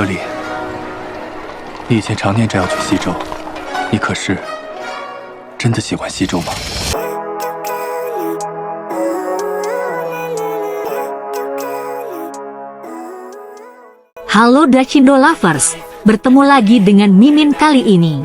尤里，你以前常念着要去西周，你可是真的喜欢西周吗？ Halo Dachindo Lovers, bertemu lagi dengan Mimin kali ini.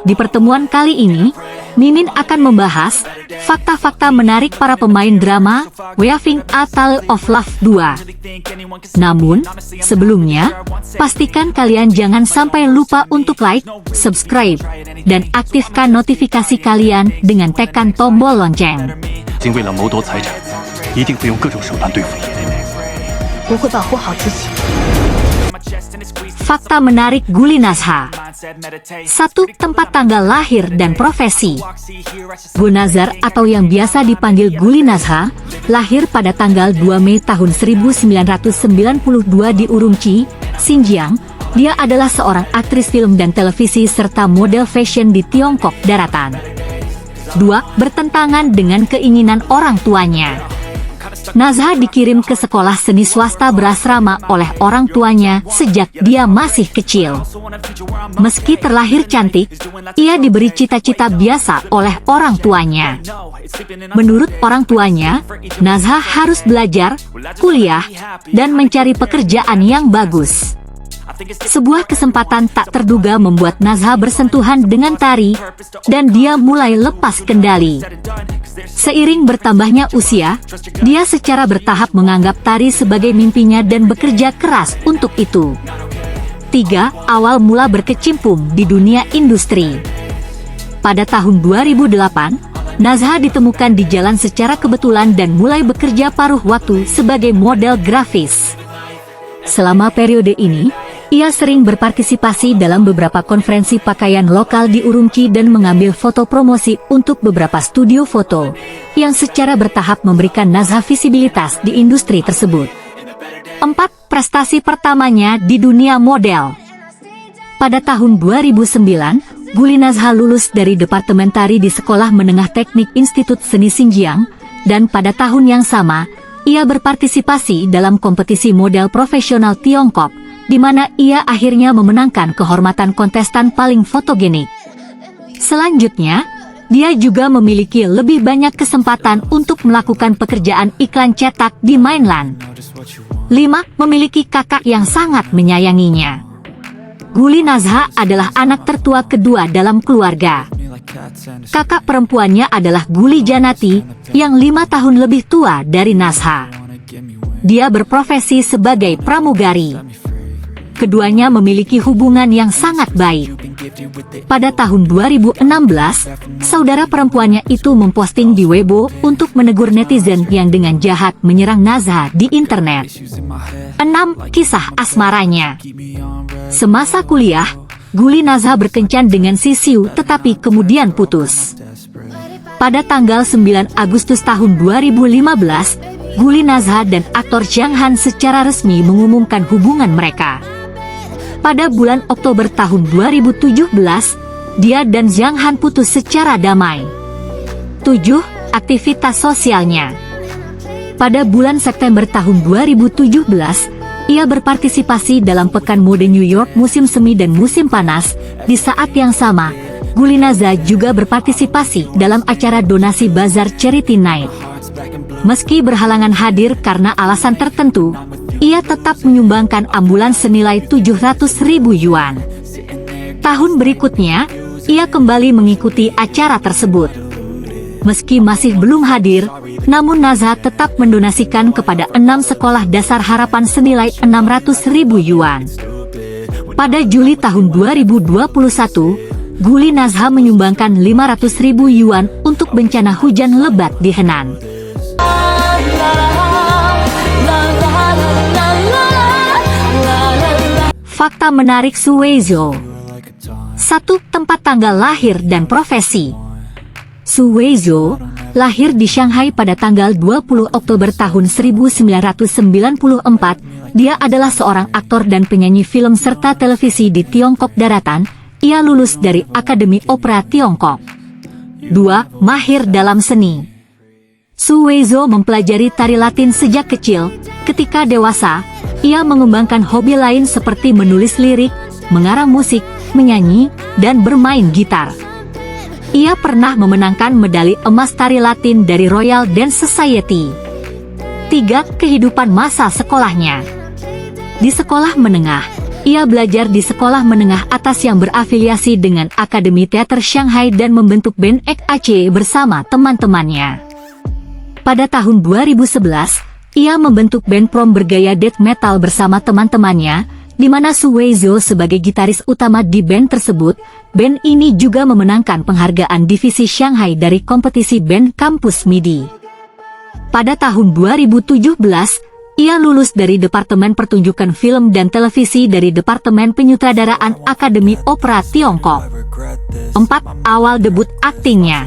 Di pertemuan kali ini, Mimin akan membahas fakta-fakta menarik para pemain drama Weaving a Tale of Love 2. Namun, sebelumnya, pastikan kalian jangan sampai lupa untuk like, subscribe, dan aktifkan notifikasi kalian dengan tekan tombol lonceng. 竟为了谋夺财产，一定会用各种手段对付你。我会保护好自己。 Fakta menarik Guli Nazha. 1. Tempat tanggal lahir dan profesi. Gunazar atau yang biasa dipanggil Guli Nazha, lahir pada tanggal 2 Mei tahun 1992 di Urumqi, Xinjiang. Dia adalah seorang aktris film dan televisi serta model fashion di Tiongkok Daratan. 2. Bertentangan dengan keinginan orang tuanya. Nazha dikirim ke sekolah seni swasta berasrama oleh orang tuanya sejak dia masih kecil. Meski terlahir cantik, ia diberi cita-cita biasa oleh orang tuanya. Menurut orang tuanya, Nazha harus belajar, kuliah, dan mencari pekerjaan yang bagus. Sebuah kesempatan tak terduga membuat Nazha bersentuhan dengan tari, dan dia mulai lepas kendali. Seiring bertambahnya usia, dia secara bertahap menganggap tari sebagai mimpinya dan bekerja keras untuk itu. 3. Awal mula berkecimpung di dunia industri. Pada tahun 2008, Nazha ditemukan di jalan secara kebetulan dan mulai bekerja paruh waktu sebagai model grafis. Selama periode ini, ia sering berpartisipasi dalam beberapa konferensi pakaian lokal di Urumqi dan mengambil foto promosi untuk beberapa studio foto, yang secara bertahap memberikan Nazha visibilitas di industri tersebut. 4. Prestasi pertamanya di dunia model. Pada tahun 2009, Guli Nazha lulus dari Departemen Tari di Sekolah Menengah Teknik Institut Seni Xinjiang, dan pada tahun yang sama, ia berpartisipasi dalam kompetisi model profesional Tiongkok, di mana ia akhirnya memenangkan kehormatan kontestan paling fotogenik. Selanjutnya, dia juga memiliki lebih banyak kesempatan untuk melakukan pekerjaan iklan cetak di mainland. 5. Memiliki kakak yang sangat menyayanginya. Guli Nazha adalah anak tertua kedua dalam keluarga. Kakak perempuannya adalah Guli Janati, yang 5 tahun lebih tua dari Nazha. Dia berprofesi sebagai pramugari. Keduanya memiliki hubungan yang sangat baik. Pada tahun 2016, saudara perempuannya itu memposting di Weibo untuk menegur netizen yang dengan jahat menyerang Nazha di internet. 6. Kisah asmaranya. Semasa kuliah, Guli Nazha berkencan dengan si Xiu tetapi kemudian putus. Pada tanggal 9 Agustus tahun 2015, Guli Nazha dan aktor Zhang Han secara resmi mengumumkan hubungan mereka. Pada bulan Oktober tahun 2017, dia dan Zhang Han putus secara damai. 7. Aktivitas sosialnya. Pada bulan September tahun 2017, ia berpartisipasi dalam Pekan Mode New York musim semi dan musim panas. Di saat yang sama, Guli Nazha juga berpartisipasi dalam acara donasi bazar Charity Night. Meski berhalangan hadir karena alasan tertentu, ia tetap menyumbangkan ambulans senilai 700.000 yuan. Tahun berikutnya, ia kembali mengikuti acara tersebut. Meski masih belum hadir, namun Nazha tetap mendonasikan kepada 6 sekolah dasar harapan senilai 600.000 yuan. Pada Juli tahun 2021, Guli Nazha menyumbangkan 500.000 yuan untuk bencana hujan lebat di Henan. Fakta menarik Su Weizhou. 1. Tempat tanggal lahir dan profesi. Su Weizhou lahir di Shanghai pada tanggal 20 Oktober tahun 1994. Dia adalah seorang aktor dan penyanyi film serta televisi di Tiongkok Daratan. Ia lulus dari Akademi Opera Tiongkok. 2. Mahir dalam seni. Su Weizhou mempelajari tari Latin sejak kecil. Ketika dewasa, ia mengembangkan hobi lain seperti menulis lirik, mengarang musik, menyanyi, dan bermain gitar. Ia pernah memenangkan medali emas tari Latin dari Royal Dance Society. 3. Kehidupan masa sekolahnya. Di sekolah menengah, ia belajar di sekolah menengah atas yang berafiliasi dengan Akademi Teater Shanghai dan membentuk band XAC bersama teman-temannya. Pada tahun 2011, ia membentuk band prom bergaya death metal bersama teman-temannya, di mana Su Weizhou sebagai gitaris utama di band tersebut. Band ini juga memenangkan penghargaan divisi Shanghai dari kompetisi band kampus MIDI. Pada tahun 2017, ia lulus dari Departemen Pertunjukan Film dan Televisi dari Departemen Penyutradaraan Akademi Opera Tiongkok. 4. Awal debut aktingnya.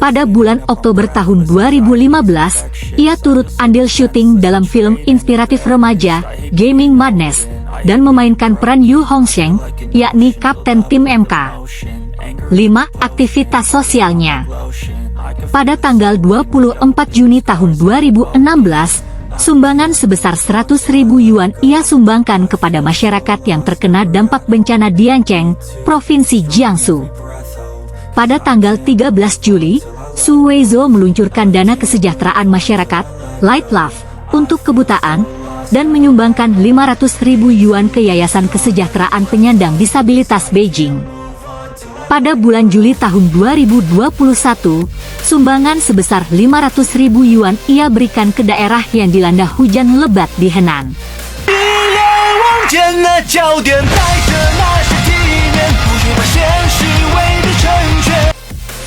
Pada bulan Oktober tahun 2015, ia turut andil syuting dalam film inspiratif remaja, Gaming Madness, dan memainkan peran Yu Hongsheng, yakni Kapten Tim MK. 5. Aktivitas sosialnya. Pada tanggal 24 Juni tahun 2016, sumbangan sebesar 100.000 yuan ia sumbangkan kepada masyarakat yang terkena dampak bencana di Yancheng, Provinsi Jiangsu. Pada tanggal 13 Juli, Su Weizhou meluncurkan dana kesejahteraan masyarakat, Light Love, untuk kebutaan, dan menyumbangkan 500.000 yuan ke Yayasan Kesejahteraan Penyandang Disabilitas Beijing. Pada bulan Juli tahun 2021, sumbangan sebesar 500.000 yuan ia berikan ke daerah yang dilanda hujan lebat di Henan.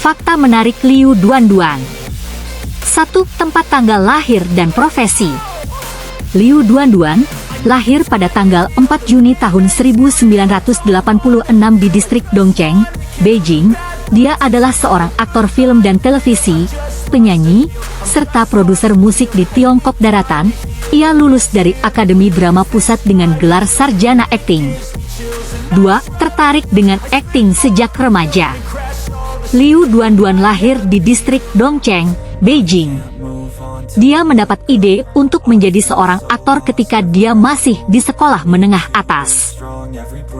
Fakta menarik Liu Duanduan. 1. Tempat tanggal lahir dan profesi. Liu Duanduan lahir pada tanggal 4 Juni tahun 1986 di distrik Dongcheng, Beijing. Dia adalah seorang aktor film dan televisi, penyanyi, serta produser musik di Tiongkok Daratan. Ia lulus dari Akademi Drama Pusat dengan gelar sarjana akting. 2. Tertarik dengan akting sejak remaja. Liu Duanduan lahir di distrik Dongcheng, Beijing. Dia mendapat ide untuk menjadi seorang aktor ketika dia masih di sekolah menengah atas.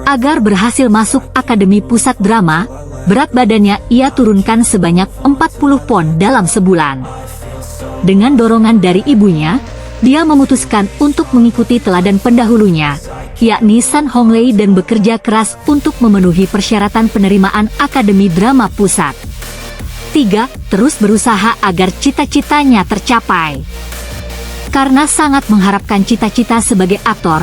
Agar berhasil masuk Akademi Pusat Drama, berat badannya ia turunkan sebanyak 40 pon dalam sebulan. Dengan dorongan dari ibunya, dia memutuskan untuk mengikuti teladan pendahulunya, yakni San Honglei, dan bekerja keras untuk memenuhi persyaratan penerimaan Akademi Drama Pusat. 3. Terus berusaha agar cita-citanya tercapai. Karena sangat mengharapkan cita-cita sebagai aktor,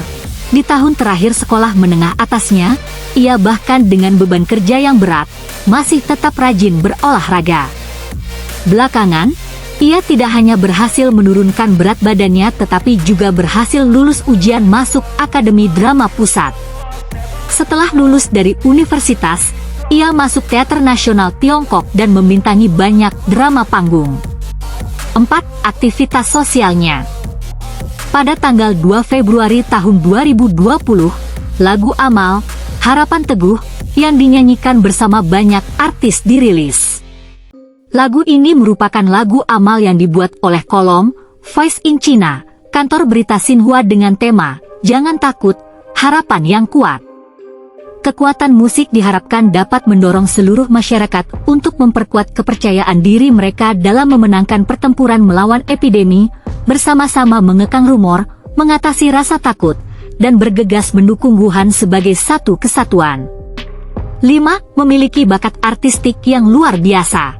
di tahun terakhir sekolah menengah atasnya, ia bahkan dengan beban kerja yang berat, masih tetap rajin berolahraga. Belakangan, ia tidak hanya berhasil menurunkan berat badannya tetapi juga berhasil lulus ujian masuk Akademi Drama Pusat. Setelah lulus dari universitas, ia masuk Teater Nasional Tiongkok dan membintangi banyak drama panggung. 4. Aktivitas sosialnya. Pada tanggal 2 Februari tahun 2020, lagu Amal, Harapan Teguh, yang dinyanyikan bersama banyak artis dirilis. Lagu ini merupakan lagu Amal yang dibuat oleh kolom Voice in China, kantor berita Xinhua, dengan tema Jangan Takut, Harapan yang Kuat. Kekuatan musik diharapkan dapat mendorong seluruh masyarakat untuk memperkuat kepercayaan diri mereka dalam memenangkan pertempuran melawan epidemi, bersama-sama mengekang rumor, mengatasi rasa takut, dan bergegas mendukung Wuhan sebagai satu kesatuan. 5. Memiliki bakat artistik yang luar biasa.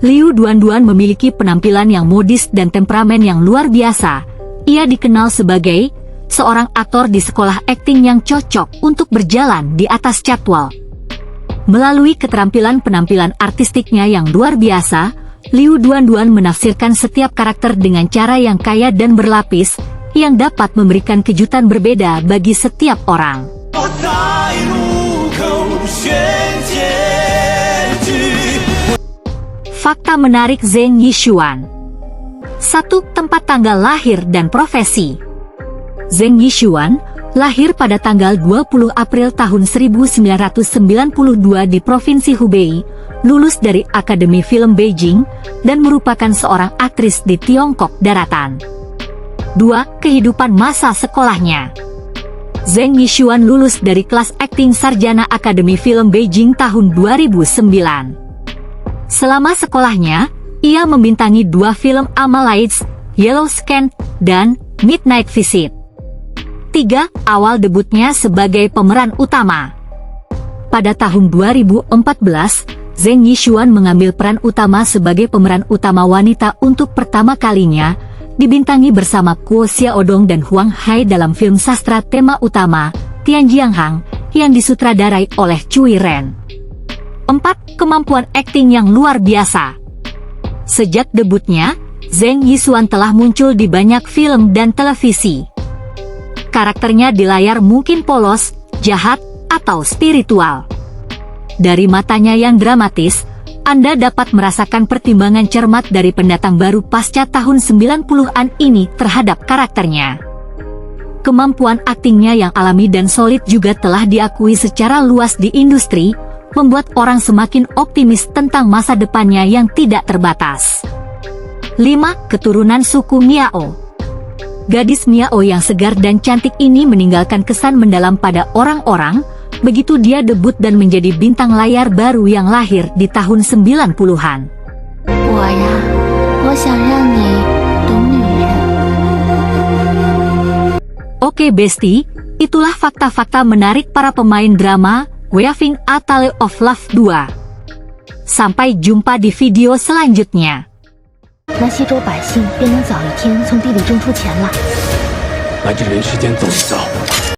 Liu Duanduan memiliki penampilan yang modis dan temperamen yang luar biasa. Ia dikenal sebagai seorang aktor di sekolah akting yang cocok untuk berjalan di atas catwalk. Melalui keterampilan penampilan artistiknya yang luar biasa, Liu Duanduan menafsirkan setiap karakter dengan cara yang kaya dan berlapis, yang dapat memberikan kejutan berbeda bagi setiap orang. Fakta menarik Zheng Yishuan. 1. Tempat tanggal lahir dan profesi. Zheng Yishuan lahir pada tanggal 20 April tahun 1992 di Provinsi Hubei, lulus dari Akademi Film Beijing, dan merupakan seorang aktris di Tiongkok Daratan. 2. Kehidupan masa sekolahnya. Zheng Yixuan lulus dari kelas akting sarjana Akademi Film Beijing tahun 2009. Selama sekolahnya, ia membintangi 2 film Amalaids, Yellow Scan, dan Midnight Visit. 3. Awal debutnya sebagai pemeran utama. Pada tahun 2014, Zheng Yixuan mengambil peran utama sebagai pemeran utama wanita untuk pertama kalinya, dibintangi bersama Kuo Xiaodong dan Huang Hai dalam film sastra tema utama, Tianjianghang, yang disutradarai oleh Cui Ren. 4. Kemampuan akting yang luar biasa. Sejak debutnya, Zheng Yixuan telah muncul di banyak film dan televisi. Karakternya di layar mungkin polos, jahat, atau spiritual. Dari matanya yang dramatis, Anda dapat merasakan pertimbangan cermat dari pendatang baru pasca tahun 90-an ini terhadap karakternya. Kemampuan aktingnya yang alami dan solid juga telah diakui secara luas di industri, membuat orang semakin optimis tentang masa depannya yang tidak terbatas. 5. Keturunan suku Miao. Gadis Miao yang segar dan cantik ini meninggalkan kesan mendalam pada orang-orang, begitu dia debut dan menjadi bintang layar baru yang lahir di tahun 90-an. Oke Besti, itulah fakta-fakta menarik para pemain drama Weaving a Tale of Love 2. Sampai jumpa di video selanjutnya. 那西周百姓便能早一天从地里挣出钱来。按着人世间走一遭。